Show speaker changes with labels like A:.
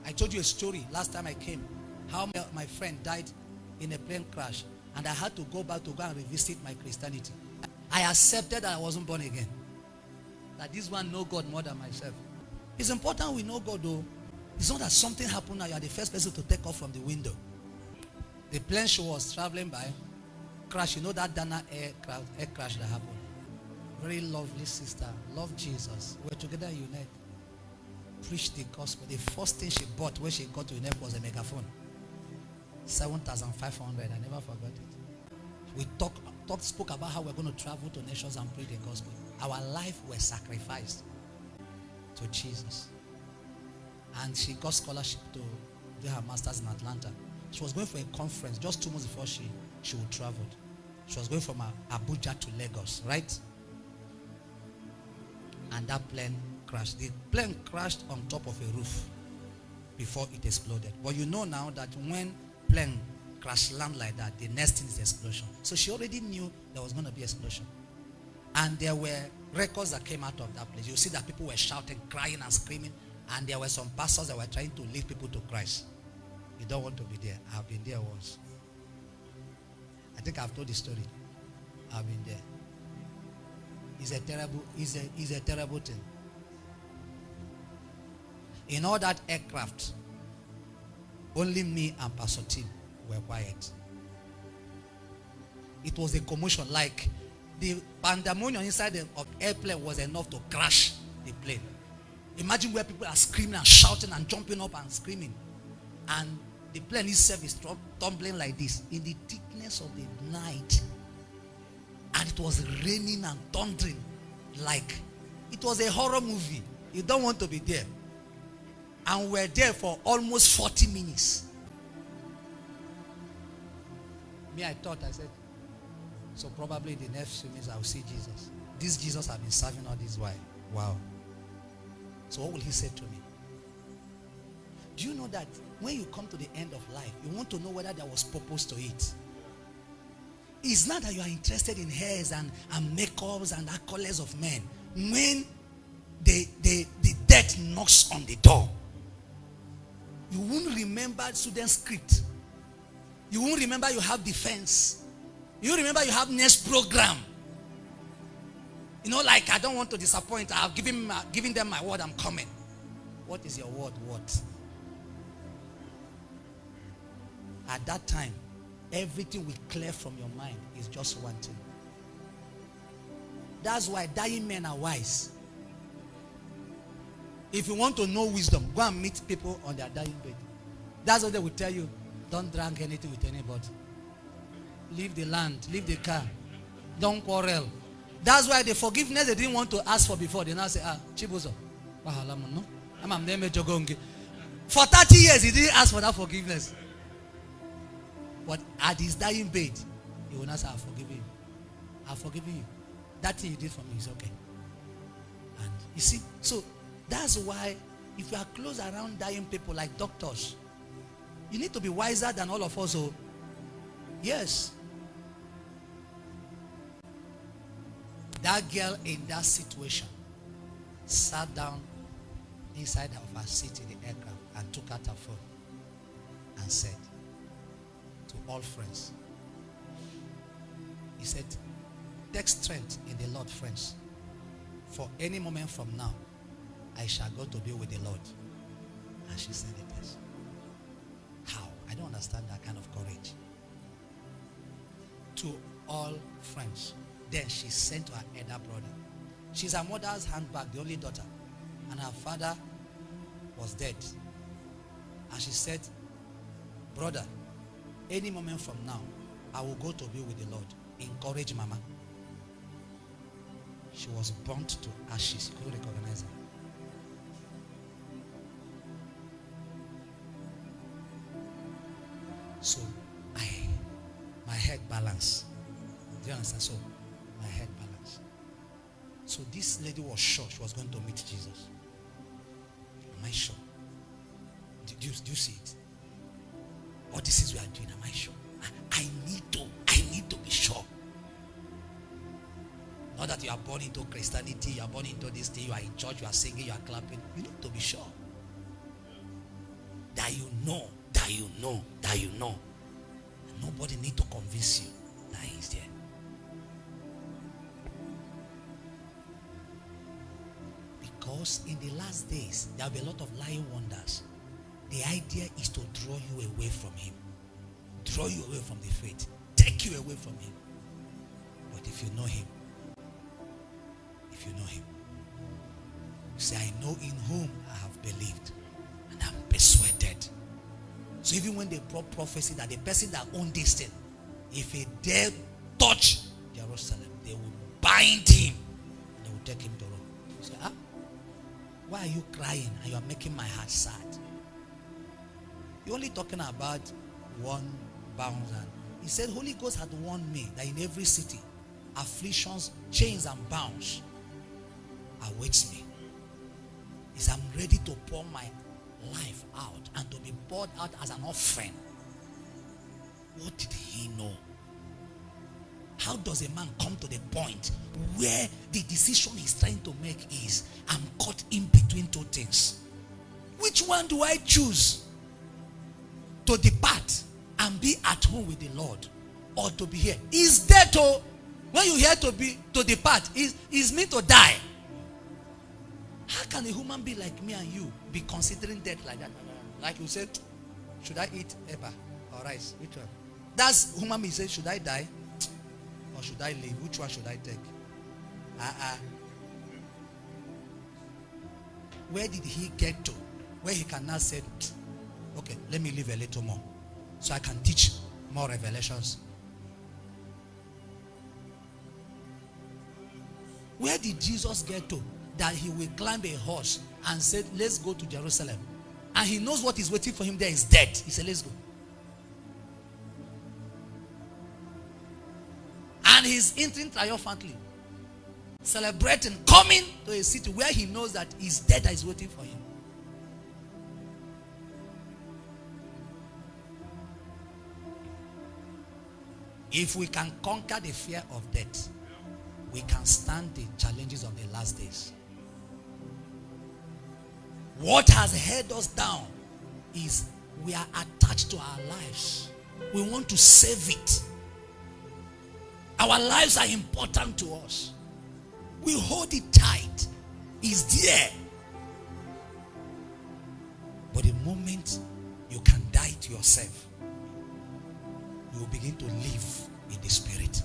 A: I told you a story last time I came. How my friend died in a plane crash. And I had to go back to go and revisit my Christianity. I accepted that I wasn't born again. That this one know God more than myself. It's important we know God though. It's not that something happened now you are the first person to take off from the window. The plane she was traveling by crashed. You know that Dana air crash that happened. Very lovely sister. Love Jesus. We're together in UNED. Preached the gospel. The first thing she bought when she got to UNED was a megaphone. 7,500. I never forgot it. We spoke about how we're going to travel to nations and preach the gospel. Our life was sacrificed to Jesus. And she got scholarship to do her master's in Atlanta. She was going for a conference just 2 months before she would travel. She was going from Abuja to Lagos, right? And that plane crashed. The plane crashed on top of a roof before it exploded. But you know now that when plane crash land like that, the next thing is explosion. So she already knew there was going to be explosion. And there were records that came out of that place. You see that people were shouting, crying and screaming. And there were some pastors that were trying to lead people to Christ. You don't want to be there. I've been there once. I think I've told the story. I've been there. It's a terrible thing. In all that aircraft, only me and Pastor Tim were quiet. It was a commotion, like the pandemonium inside the airplane was enough to crash the plane. Imagine where people are screaming and shouting and jumping up and screaming. And the plane itself is tumbling like this in the thickness of the night. And it was raining and thundering like it was a horror movie. You don't want to be there. And we're there for almost 40 minutes. I said, so probably the next few minutes I'll see Jesus. This Jesus I've been serving all this while. Wow. So what will he say to me? Do you know that when you come to the end of life, you want to know whether there was purpose to it? It's not that you are interested in hairs and makeups and accolades of men. When the death knocks on the door, you won't remember student script. You won't remember you have defense. You remember you have next program. You know, like, I don't want to disappoint. I've given them my word, I'm coming. What is your word? What? At that time, everything will clear from your mind. Is just one thing. That's why dying men are wise. If you want to know wisdom, go and meet people on their dying bed. That's what they will tell you. Don't drink anything with anybody. Leave the land, leave the car. Don't quarrel. That's why the forgiveness they didn't want to ask for before, they now say, Chibuzo. For 30 years, he didn't ask for that forgiveness. But at his dying bed, he will not say, I've forgiven you. I've forgiven you. That thing you did for me is okay. And you see, so that's why if you are close around dying people like doctors, you need to be wiser than all of us. So, yes. That girl in that situation sat down inside of her seat in the aircraft and took out her phone and said to all friends, he said, take strength in the Lord, friends. For any moment from now, I shall go to be with the Lord. And she said it is. How? I don't understand that kind of courage. To all friends. Then she sent to her elder brother. She's her mother's handbag, the only daughter. And her father was dead. And she said, brother, any moment from now, I will go to be with the Lord. Encourage mama. She was burnt to ashes. You couldn't recognize her. So, my head balanced. Do you understand? So, my head balanced. So, this lady was sure she was going to meet Jesus. Am I sure? Do you see it? What this is we are doing, am I sure? I need to be sure. Not that you are born into Christianity, you are born into this thing, you are in church, you are singing, you are clapping. You need to be sure. that you know, that you know, that you know. And nobody need to convince you that he's there. Because in the last days, there will be a lot of lying wonders. The idea is to draw you away from him. Draw you away from the faith. Take you away from him. But if you know him, you say, I know in whom I have believed, and I'm persuaded. So even when they brought prophecy that the person that owned this thing, if he dare touch Jerusalem, they will bind him and they will take him to Rome. You say, why are you crying and you are making my heart sad? You're only talking about one bound. And he said, Holy Ghost had warned me that in every city, afflictions, chains, and bounds awaits me. He said, I'm ready to pour my life out and to be poured out as an offering. What did he know? How does a man come to the point where the decision he's trying to make is, I'm caught in between two things? Which one do I choose? To depart and be at home with the Lord, or to be here? Is that all? When you hear to depart, is meant to die. How can a human being like me and you be considering death like that? Like you said, should I eat eba or rice? Which one? That's human being says, should I die or should I live? Which one should I take? Where did he get to? Where he can now say, okay, let me live a little more so I can teach more revelations. Where did Jesus get to that he will climb a horse and said, let's go to Jerusalem? And he knows what is waiting for him there is death. He said, let's go. And he's entering triumphantly, celebrating, coming to a city where he knows that his death is waiting for him. If we can conquer the fear of death, we can stand the challenges of the last days. What has held us down is we are attached to our lives. We want to save it. Our lives are important to us. We hold it tight. It's there. But the moment you can die to yourself, you will begin to live in the spirit.